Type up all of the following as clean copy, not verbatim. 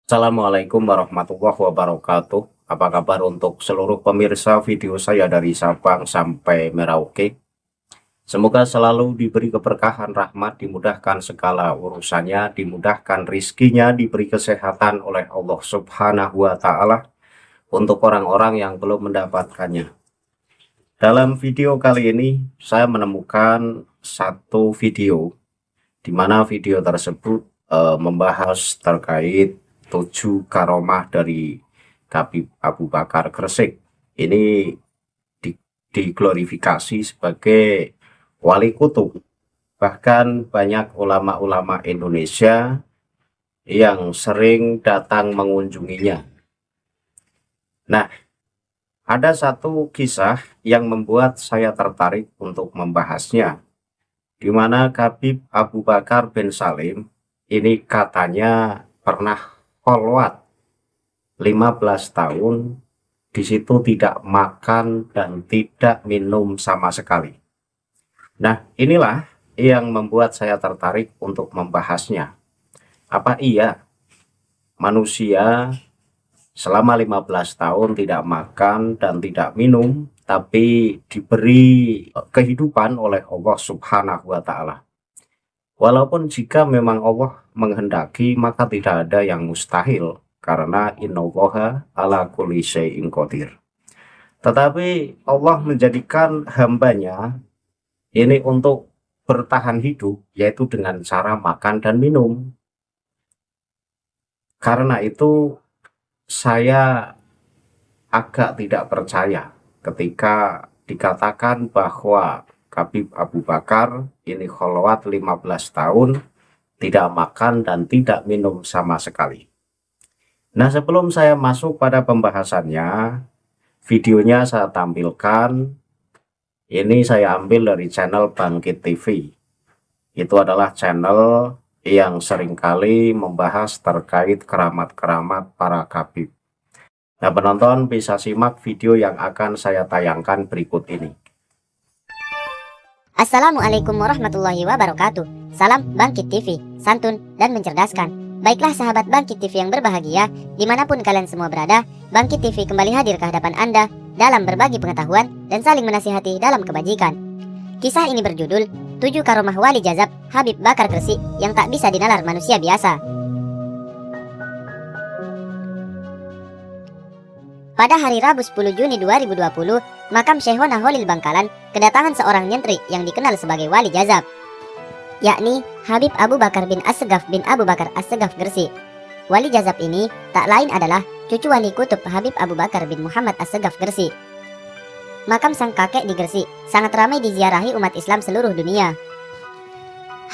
Assalamualaikum warahmatullahi wabarakatuh. Apa kabar untuk seluruh pemirsa video saya dari Sabang sampai Merauke? Semoga selalu diberi keberkahan rahmat, dimudahkan segala urusannya, dimudahkan rizkinya, diberi kesehatan oleh Allah Subhanahu wa Ta'ala untuk orang-orang yang belum mendapatkannya. Dalam video kali ini, saya menemukan satu video di mana video tersebut membahas terkait 7 karomah dari Habib Abu Bakar Gresik. Ini diglorifikasi sebagai wali kutub. Bahkan banyak ulama-ulama Indonesia yang sering datang mengunjunginya. Nah, ada satu kisah yang membuat saya tertarik untuk membahasnya, di mana Habib Abu Bakar bin Salim ini katanya pernah kholwat 15 tahun, di situ tidak makan dan tidak minum sama sekali. Nah, inilah yang membuat saya tertarik untuk membahasnya. Apa iya manusia selama 15 tahun tidak makan dan tidak minum, tapi diberi kehidupan oleh Allah Subhanahu wa Ta'ala? Walaupun jika memang Allah menghendaki, maka tidak ada yang mustahil, karena innallaha ala kulli syai'in qadir. Tetapi Allah menjadikan hambanya ini untuk bertahan hidup, yaitu dengan cara makan dan minum. Karena itu saya agak tidak percaya ketika dikatakan bahwa Habib Abu Bakar ini kholwat 15 tahun, tidak makan dan tidak minum sama sekali. Nah, sebelum saya masuk pada pembahasannya, videonya saya tampilkan. Ini saya ambil dari channel Bangkit TV. Itu adalah channel yang seringkali membahas terkait keramat-keramat para Habib. Nah, penonton bisa simak video yang akan saya tayangkan berikut ini. Assalamualaikum warahmatullahi wabarakatuh. Salam Bangkit TV, santun dan mencerdaskan. Baiklah sahabat Bangkit TV yang berbahagia, dimanapun kalian semua berada, Bangkit TV kembali hadir ke hadapan Anda dalam berbagi pengetahuan dan saling menasihati dalam kebajikan. Kisah ini berjudul 7 karomah wali jazab Habib Bakar Gresik yang tak bisa dinalar manusia biasa. Pada hari Rabu 10 Juni 2020, makam Syekhona Holil Bangkalan kedatangan seorang nyentri yang dikenal sebagai wali jazab, yakni Habib Abu Bakar bin Assegaf bin Abu Bakar Assegaf Gresik. Wali jazab ini tak lain adalah cucu wali kutub Habib Abu Bakar bin Muhammad Assegaf Gresik. Makam sang kakek di Gresik sangat ramai diziarahi umat Islam seluruh dunia.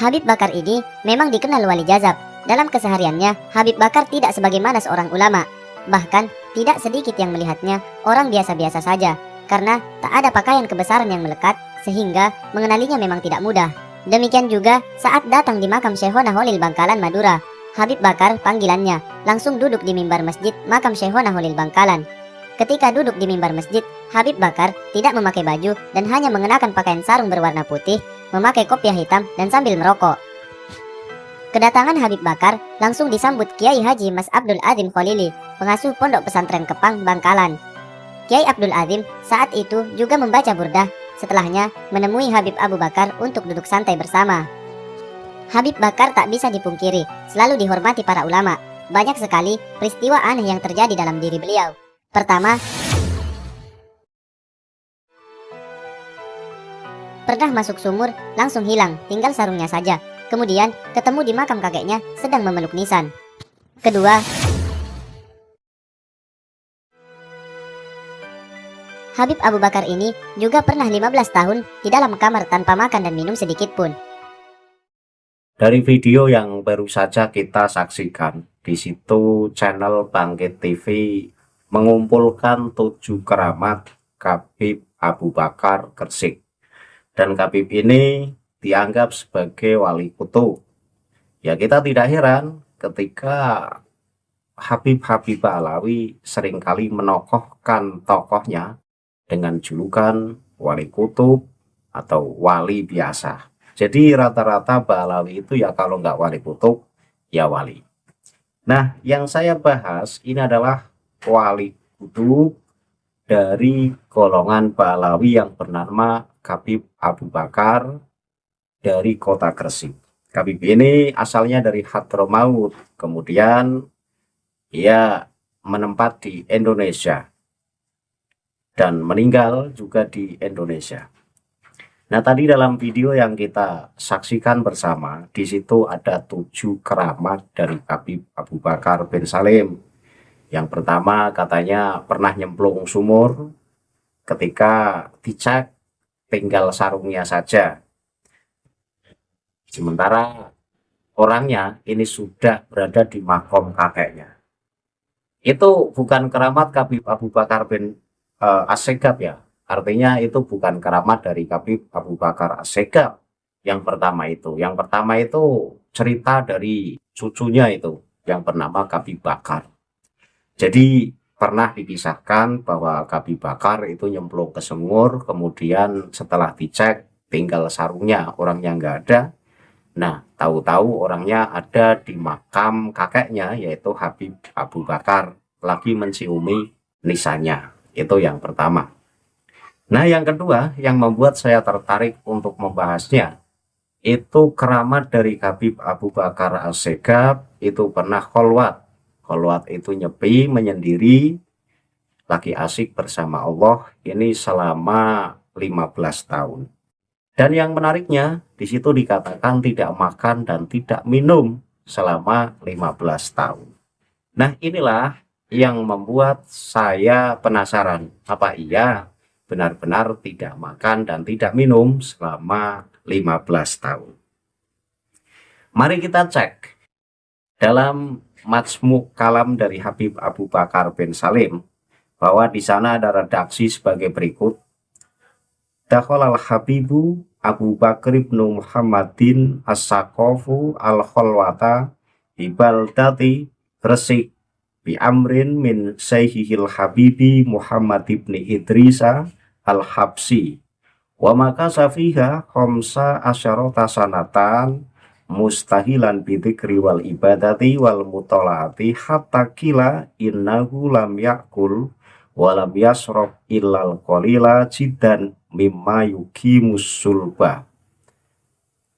Habib Bakar ini memang dikenal wali jazab. Dalam kesehariannya, Habib Bakar tidak sebagaimana seorang ulama. Bahkan, tidak sedikit yang melihatnya orang biasa-biasa saja, karena tak ada pakaian kebesaran yang melekat, sehingga mengenalinya memang tidak mudah. Demikian juga saat datang di makam Syekhona Holil Bangkalan, Madura, Habib Bakar panggilannya langsung duduk di mimbar masjid makam Syekhona Holil Bangkalan. Ketika duduk di mimbar masjid, Habib Bakar tidak memakai baju dan hanya mengenakan pakaian sarung berwarna putih, memakai kopiah hitam dan sambil merokok. Kedatangan Habib Bakar langsung disambut Kiai Haji Mas Abdul Azim Kholili, pengasuh Pondok Pesantren Kepang, Bangkalan. Kiai Abdul Azim saat itu juga membaca burdah, setelahnya menemui Habib Abu Bakar untuk duduk santai bersama. Habib Bakar tak bisa dipungkiri, selalu dihormati para ulama. Banyak sekali peristiwa aneh yang terjadi dalam diri beliau. Pertama, pernah masuk sumur, langsung hilang, tinggal sarungnya saja. Kemudian ketemu di makam kakeknya sedang memeluk nisan. Kedua, Habib Abu Bakar ini juga pernah 15 tahun di dalam kamar tanpa makan dan minum sedikit pun. Dari video yang baru saja kita saksikan, di situ channel Bangkit TV mengumpulkan 7 keramat Habib Abu Bakar Gresik. Dan Habib ini dianggap sebagai wali kutub. Ya, kita tidak heran ketika Habib-Habib Alawi seringkali menokohkan tokohnya dengan julukan wali kutub atau wali biasa. Jadi rata-rata Ba'alawi itu ya kalau nggak wali kutub, ya wali. Nah, yang saya bahas ini adalah wali kutub dari golongan Balawi yang bernama Habib Abu Bakar dari kota Gresik. Habib ini asalnya dari Hadramaut, kemudian ia menetap di Indonesia dan meninggal juga di Indonesia. Nah, tadi dalam video yang kita saksikan bersama, di situ ada 7 keramat dari Habib Abu Bakar bin Salim. Yang pertama katanya pernah nyemplung sumur, ketika dicek tinggal sarungnya saja. Sementara orangnya ini sudah berada di makom kakeknya. Itu bukan keramat Habib Abu Bakar bin As-Segaf ya. Artinya itu bukan keramat dari Habib Abu Bakar As-Segaf yang pertama itu. Yang pertama itu cerita dari cucunya itu yang bernama Habib Bakar. Jadi pernah dikisahkan bahwa Habib Bakar itu nyemplung ke sumur, kemudian setelah dicek tinggal sarungnya, orangnya nggak ada. Nah, tahu-tahu orangnya ada di makam kakeknya, yaitu Habib Abu Bakar, lagi menciumi nisannya. Itu yang pertama. Nah, yang kedua yang membuat saya tertarik untuk membahasnya, itu keramat dari Habib Abu Bakar As-Segaf, itu pernah kholwat. Kholwat itu nyepi, menyendiri, lagi asik bersama Allah, ini selama 15 tahun. Dan yang menariknya, di situ dikatakan tidak makan dan tidak minum selama 15 tahun. Nah, inilah yang membuat saya penasaran, apa iya benar-benar tidak makan dan tidak minum selama 15 tahun. Mari kita cek dalam Majmu' Kalam dari Habib Abu Bakar bin Salim, bahwa di sana ada redaksi sebagai berikut. Dakhalal Habibu Abu Bakr ibnu Muhammadin As-Saqafu al-Khalwata ibaldati Gresik bi amrin min sayyihil Habibi Muhammad ibni Idrisa al-Habsi wa maka safiha khamsa asyarata sanatan mustahilan bidzikri wal ibadati wal mutolaati hatta kila innahu lam yakul walam yasrob illal qalila jiddan mimma yuqimus sulba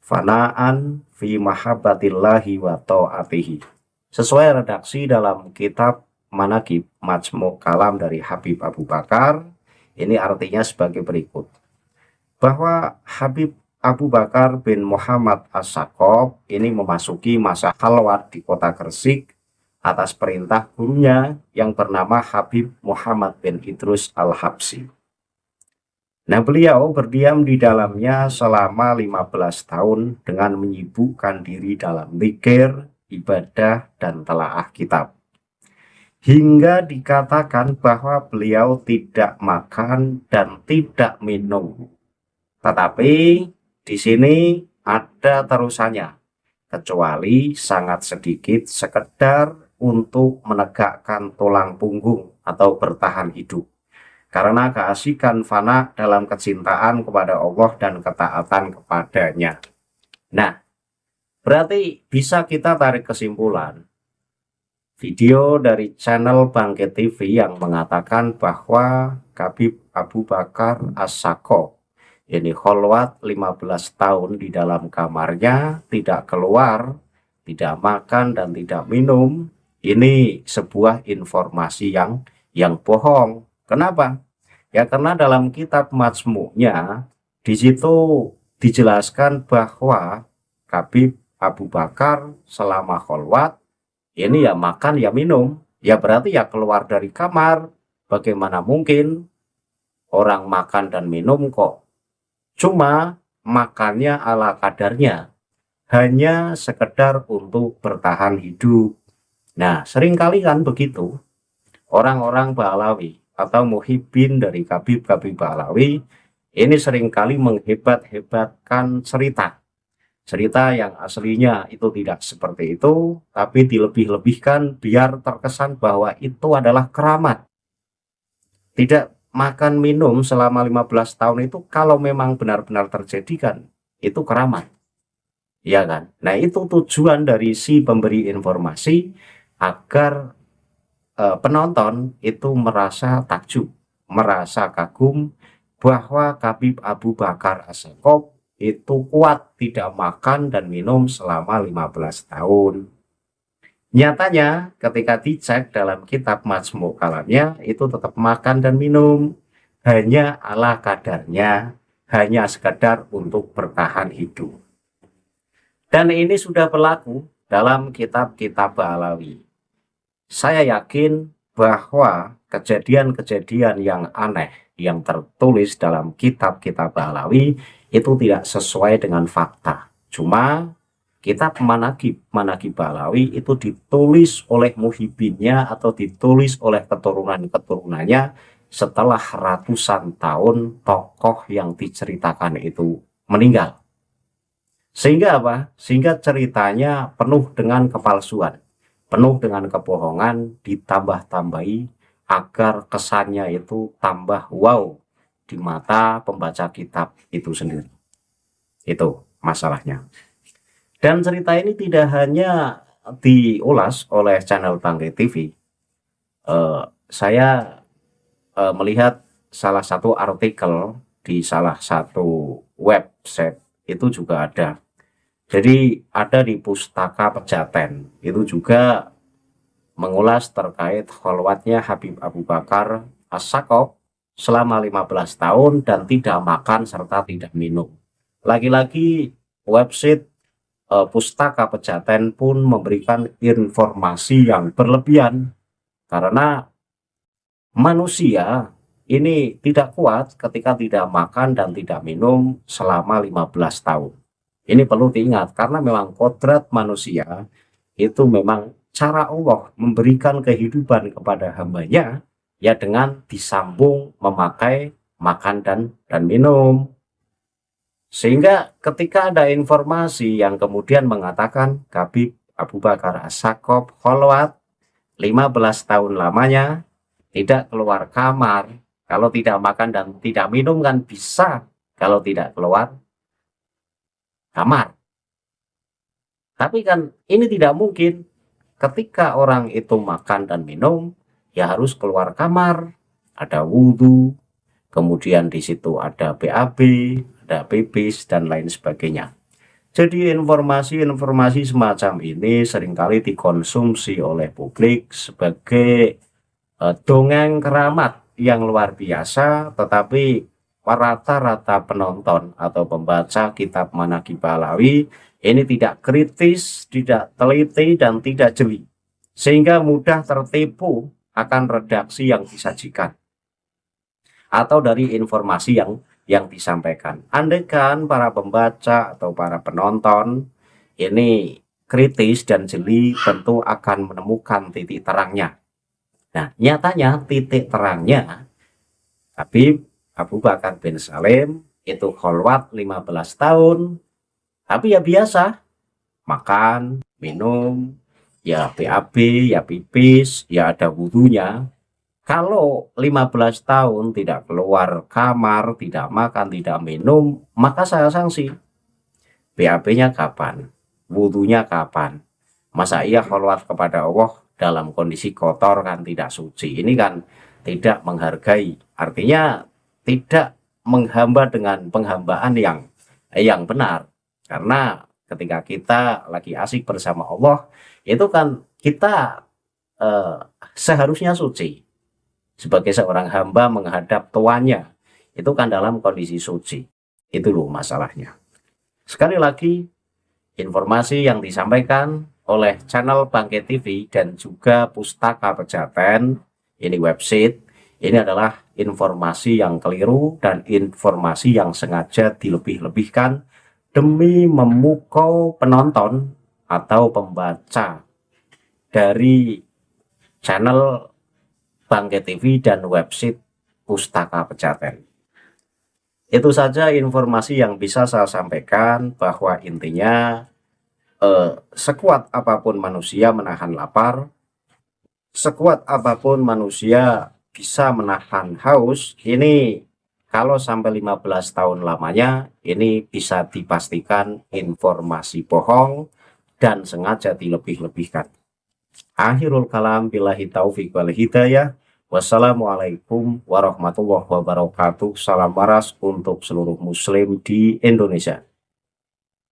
fanaan fi mahabbatillahi wa ta'atihi. Sesuai redaksi dalam kitab Manaqib Majmu' Kalam dari Habib Abu Bakar, ini artinya sebagai berikut, bahwa Habib Abu Bakar bin Muhammad As-Saqaf ini memasuki masa khalwat di kota Gresik atas perintah gurunya yang bernama Habib Muhammad bin Idrus al-Habsi. Nah, beliau berdiam di dalamnya selama 15 tahun dengan menyibukkan diri dalam zikir, ibadah, dan telaah kitab. Hingga dikatakan bahwa beliau tidak makan dan tidak minum. Tetapi di sini ada terusannya, kecuali sangat sedikit sekedar untuk menegakkan tulang punggung atau bertahan hidup. Karena keasikan fana dalam kecintaan kepada Allah dan ketaatan kepadanya. Nah, berarti bisa kita tarik kesimpulan video dari channel Bangkit TV yang mengatakan bahwa Habib Abu Bakar As-Saqaf ini kholwat 15 tahun di dalam kamarnya, tidak keluar, tidak makan dan tidak minum. Ini sebuah informasi yang bohong. Kenapa? Ya karena dalam kitab Majmu'nya di situ dijelaskan bahwa Habib Abu Bakar selama kholwat ini ya makan ya minum, ya berarti ya keluar dari kamar. Bagaimana mungkin orang makan dan minum kok cuma makannya ala kadarnya, hanya sekedar untuk bertahan hidup. Nah, seringkali kan begitu orang-orang Balawi atau muhibbin dari Habib Balawi ini seringkali menghebat-hebatkan cerita yang aslinya itu tidak seperti itu, tapi dilebih-lebihkan biar terkesan bahwa itu adalah keramat. Tidak makan minum selama 15 tahun itu kalau memang benar-benar terjadi kan itu keramat, ya kan. Nah, itu tujuan dari si pemberi informasi agar penonton itu merasa takjub, merasa kagum bahwa Khabib Abu Bakar As-Saggaf itu kuat tidak makan dan minum selama 15 tahun. Nyatanya ketika dicek dalam kitab Majmu' Kalamnya itu tetap makan dan minum hanya ala kadarnya, hanya sekedar untuk bertahan hidup. Dan ini sudah berlaku dalam kitab-kitab Ba'alawi. Saya yakin bahwa kejadian-kejadian yang aneh yang tertulis dalam kitab-kitab Ba'alawi itu tidak sesuai dengan fakta. Cuma kitab Manaqib Ba'alawi itu ditulis oleh muhibinnya atau ditulis oleh keturunan-keturunannya setelah ratusan tahun tokoh yang diceritakan itu meninggal. Sehingga apa? Sehingga ceritanya penuh dengan kepalsuan, penuh dengan kebohongan, ditambah-tambahi agar kesannya itu tambah wow di mata pembaca kitab itu sendiri. Itu masalahnya. Dan cerita ini tidak hanya diulas oleh channel Bangkai TV. Saya melihat salah satu artikel di salah satu website itu juga ada. Jadi ada di Pustaka Pejaten itu juga mengulas terkait kholwatnya Habib Abu Bakar As-Saggaf selama 15 tahun dan tidak makan serta tidak minum. Lagi-lagi website Pustaka Pejaten pun memberikan informasi yang berlebihan karena manusia ini tidak kuat ketika tidak makan dan tidak minum selama 15 tahun. Ini perlu diingat karena memang kodrat manusia itu memang cara Allah memberikan kehidupan kepada hambanya ya dengan disambung memakai makan dan minum. Sehingga ketika ada informasi yang kemudian mengatakan Khabib Abu Bakar As-Saggaf kholwat 15 tahun lamanya tidak keluar kamar, kalau tidak makan dan tidak minum kan bisa kalau tidak keluar kamar. Tapi kan ini tidak mungkin. Ketika orang itu makan dan minum, ya harus keluar kamar, ada wudhu, kemudian di situ ada BAB, ada pipis dan lain sebagainya. Jadi informasi-informasi semacam ini seringkali dikonsumsi oleh publik sebagai dongeng keramat yang luar biasa, tetapi rata-rata penonton atau pembaca kitab Manaqib Ba'alawi ini tidak kritis, tidak teliti, dan tidak jeli, sehingga mudah tertipu akan redaksi yang disajikan atau dari informasi yang disampaikan. Andaikan para pembaca atau para penonton ini kritis dan jeli, tentu akan menemukan titik terangnya. Nah, nyatanya titik terangnya Habib Abu Bakar bin Salim itu kholwat 15 tahun, tapi ya biasa, makan, minum, ya BAB, ya pipis, ya ada wudhunya. Kalau 15 tahun tidak keluar kamar, tidak makan, tidak minum, maka saya sanksi. BAB-nya kapan? Wudhunya kapan? Masa iya kholwat kepada Allah dalam kondisi kotor kan tidak suci? Ini kan tidak menghargai, artinya tidak menghamba dengan penghambaan yang benar. Karena ketika kita lagi asik bersama Allah, itu kan kita seharusnya suci. Sebagai seorang hamba menghadap tuannya, itu kan dalam kondisi suci. Itu loh masalahnya. Sekali lagi, informasi yang disampaikan oleh channel Bangkai TV dan juga Pustaka Pejaten, ini website, ini adalah informasi yang keliru dan informasi yang sengaja dilebih-lebihkan demi memukau penonton atau pembaca dari channel Bangkai TV dan website Pustaka Pejaten. Itu saja informasi yang bisa saya sampaikan, bahwa intinya sekuat apapun manusia menahan lapar, sekuat apapun manusia bisa menahan haus, ini kalau sampai 15 tahun lamanya, ini bisa dipastikan informasi bohong dan sengaja dilebih-lebihkan. Akhirul kalam billahi taufiq wal hidayah. Wassalamualaikum warahmatullahi wabarakatuh. Salam waras untuk seluruh muslim di Indonesia.